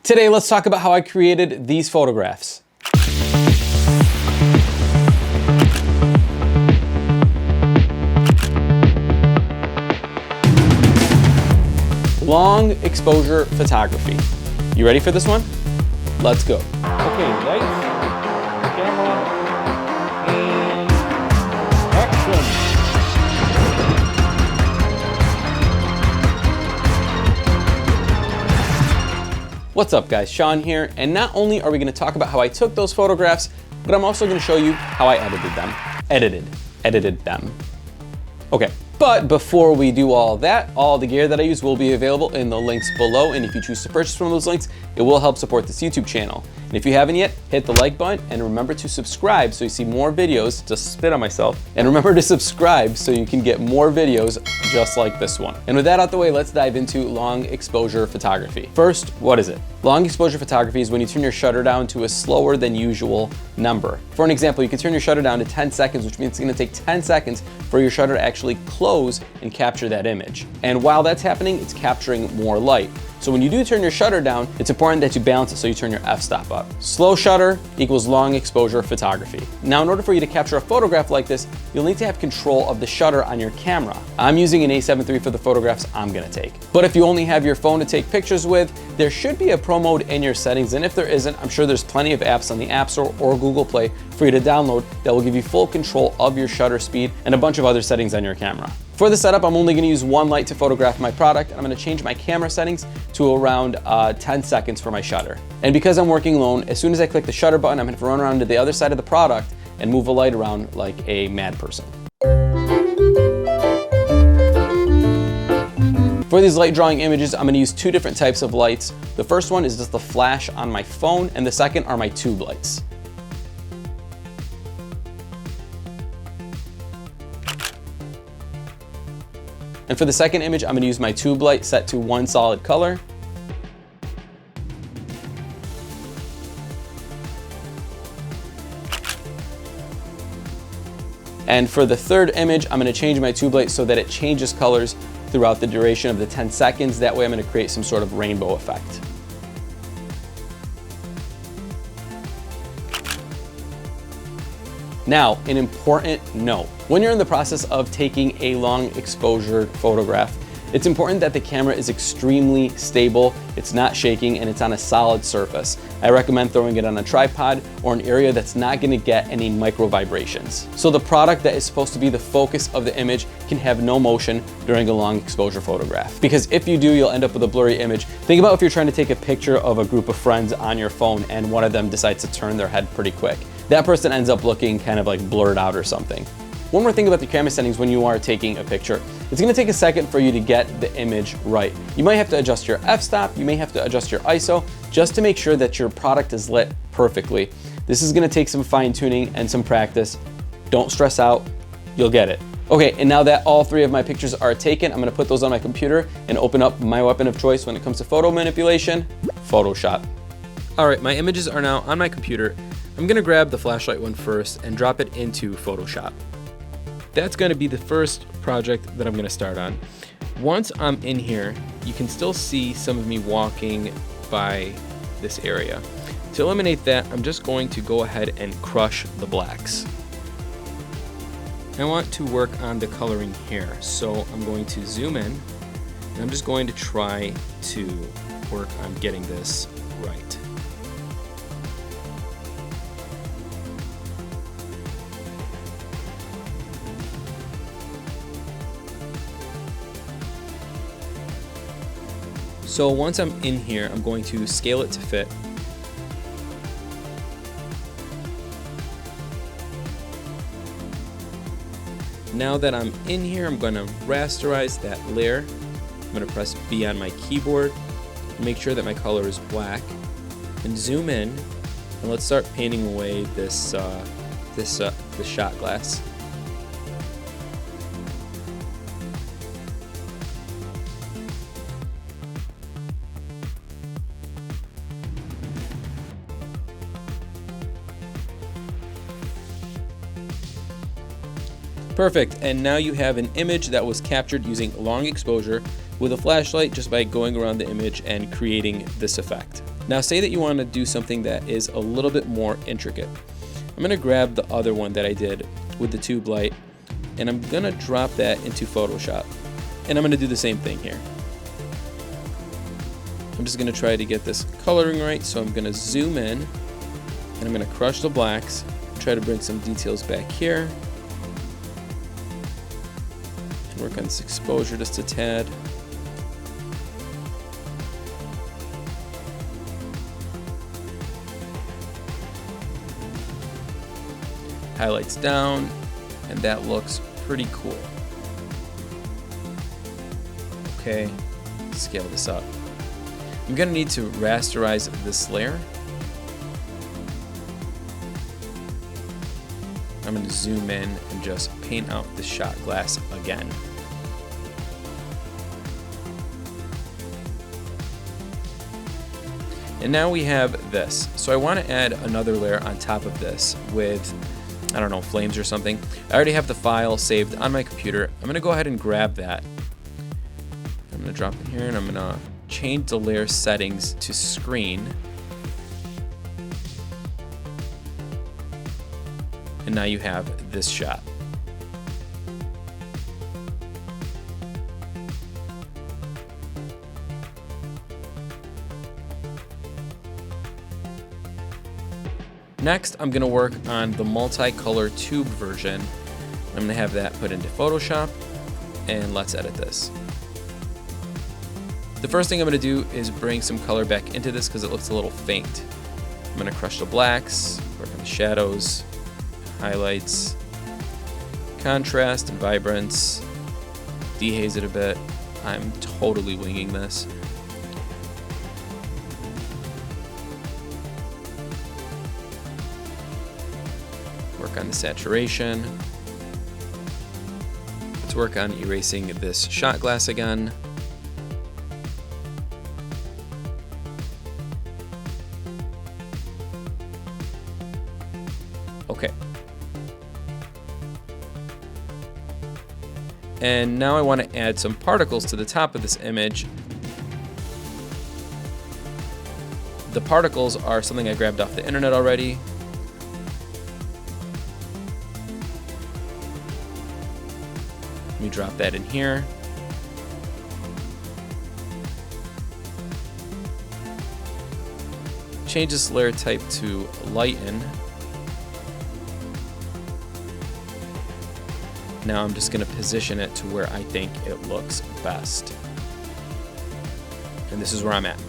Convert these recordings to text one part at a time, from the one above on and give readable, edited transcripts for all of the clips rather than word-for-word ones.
Today, let's talk about how I created these photographs. Long exposure photography. You ready for this one? Let's go. Okay, lights, camera, and action. What's up guys, Shawn here, and not only are we gonna talk about how I took those photographs, but I'm also gonna show you how I edited them. Okay, but before we do all that, all the gear that I use will be available in the links below, and if you choose to purchase from those links, it will help support this YouTube channel. And if you haven't yet, hit the like button and remember to subscribe so you see more videos. Just spit on myself. And remember to subscribe so you can get more videos just like this one. And with that out the way, let's dive into long exposure photography. First, what is it? Long exposure photography is when you turn your shutter down to a slower than usual number. For an example, you can turn your shutter down to 10 seconds, which means it's gonna take 10 seconds for your shutter to actually close and capture that image. And while that's happening, it's capturing more light. So when you do turn your shutter down, it's important that you balance it so you turn your f-stop up. Slow shutter equals long exposure photography. Now, in order for you to capture a photograph like this, you'll need to have control of the shutter on your camera. I'm using an A7 III for the photographs I'm gonna take. But if you only have your phone to take pictures with, there should be a pro mode in your settings, and if there isn't, I'm sure there's plenty of apps on the App Store or Google Play for you to download that will give you full control of your shutter speed and a bunch of other settings on your camera. For the setup, I'm only gonna use one light to photograph my product, and I'm gonna change my camera settings to around 10 seconds for my shutter. And because I'm working alone, as soon as I click the shutter button, I'm gonna run around to the other side of the product and move a light around like a mad person. For these light drawing images, I'm gonna use two different types of lights. The first one is just the flash on my phone, and the second are my tube lights. And for the second image, I'm gonna use my tube light set to one solid color. And for the third image, I'm gonna change my tube light so that it changes colors throughout the duration of the 10 seconds. That way I'm gonna create some sort of rainbow effect. Now, an important note. When you're in the process of taking a long exposure photograph, it's important that the camera is extremely stable, it's not shaking, and it's on a solid surface. I recommend throwing it on a tripod or an area that's not gonna get any micro vibrations. So the product that is supposed to be the focus of the image can have no motion during a long exposure photograph. Because if you do, you'll end up with a blurry image. Think about if you're trying to take a picture of a group of friends on your phone and one of them decides to turn their head pretty quick. That person ends up looking kind of like blurred out or something. One more thing about the camera settings when you are taking a picture. It's gonna take a second for you to get the image right. You might have to adjust your f-stop, you may have to adjust your ISO, just to make sure that your product is lit perfectly. This is gonna take some fine tuning and some practice. Don't stress out, you'll get it. Okay, and now that all three of my pictures are taken, I'm gonna put those on my computer and open up my weapon of choice when it comes to photo manipulation, Photoshop. All right, my images are now on my computer. I'm gonna grab the flashlight one first and drop it into Photoshop. That's gonna be the first project that I'm gonna start on. Once I'm in here, you can still see some of me walking by this area. To eliminate that, I'm just going to go ahead and crush the blacks. I want to work on the coloring here, so I'm going to zoom in, and I'm just going to try to work on getting this right. So once I'm in here, I'm going to scale it to fit. Now that I'm in here, I'm going to rasterize that layer. I'm going to press B on my keyboard, make sure that my color is black, and zoom in, and let's start painting away this shot glass. Perfect, and now you have an image that was captured using long exposure with a flashlight just by going around the image and creating this effect. Now say that you want to do something that is a little bit more intricate. I'm going to grab the other one that I did with the tube light, and I'm going to drop that into Photoshop. And I'm going to do the same thing here. I'm just going to try to get this coloring right, so I'm going to zoom in, and I'm going to crush the blacks, try to bring some details back here, and work on this exposure just a tad. Highlights down, and that looks pretty cool. Okay, scale this up. I'm going to need to rasterize this layer. I'm going to zoom in and just paint out the shot glass again. And now we have this. So I want to add another layer on top of this with, I don't know, flames or something. I already have the file saved on my computer. I'm going to go ahead and grab that. I'm going to drop it here, and I'm going to change the layer settings to screen. And now you have this shot. Next, I'm going to work on the multicolor tube version. I'm going to have that put into Photoshop, and let's edit this. The first thing I'm going to do is bring some color back into this because it looks a little faint. I'm going to crush the blacks, work on the shadows, highlights, contrast and vibrance, dehaze it a bit. I'm totally winging this. Work on the saturation. Let's work on erasing this shot glass again. Okay. And now I want to add some particles to the top of this image. The particles are something I grabbed off the internet already. Let me drop that in here. Change this layer type to lighten. Now I'm just going to position it to where I think it looks best. And this is where I'm at.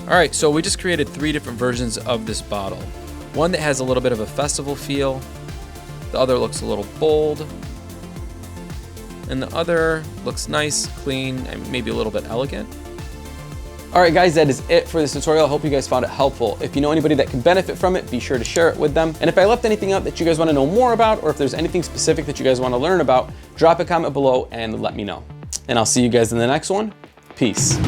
Alright, so we just created 3 different versions of this bottle. One that has a little bit of a festival feel, the other looks a little bold, and the other looks nice, clean, and maybe a little bit elegant. Alright guys, that is it for this tutorial. I hope you guys found it helpful. If you know anybody that can benefit from it, be sure to share it with them. And if I left anything out that you guys want to know more about, or if there's anything specific that you guys want to learn about, drop a comment below and let me know. And I'll see you guys in the next one. Peace.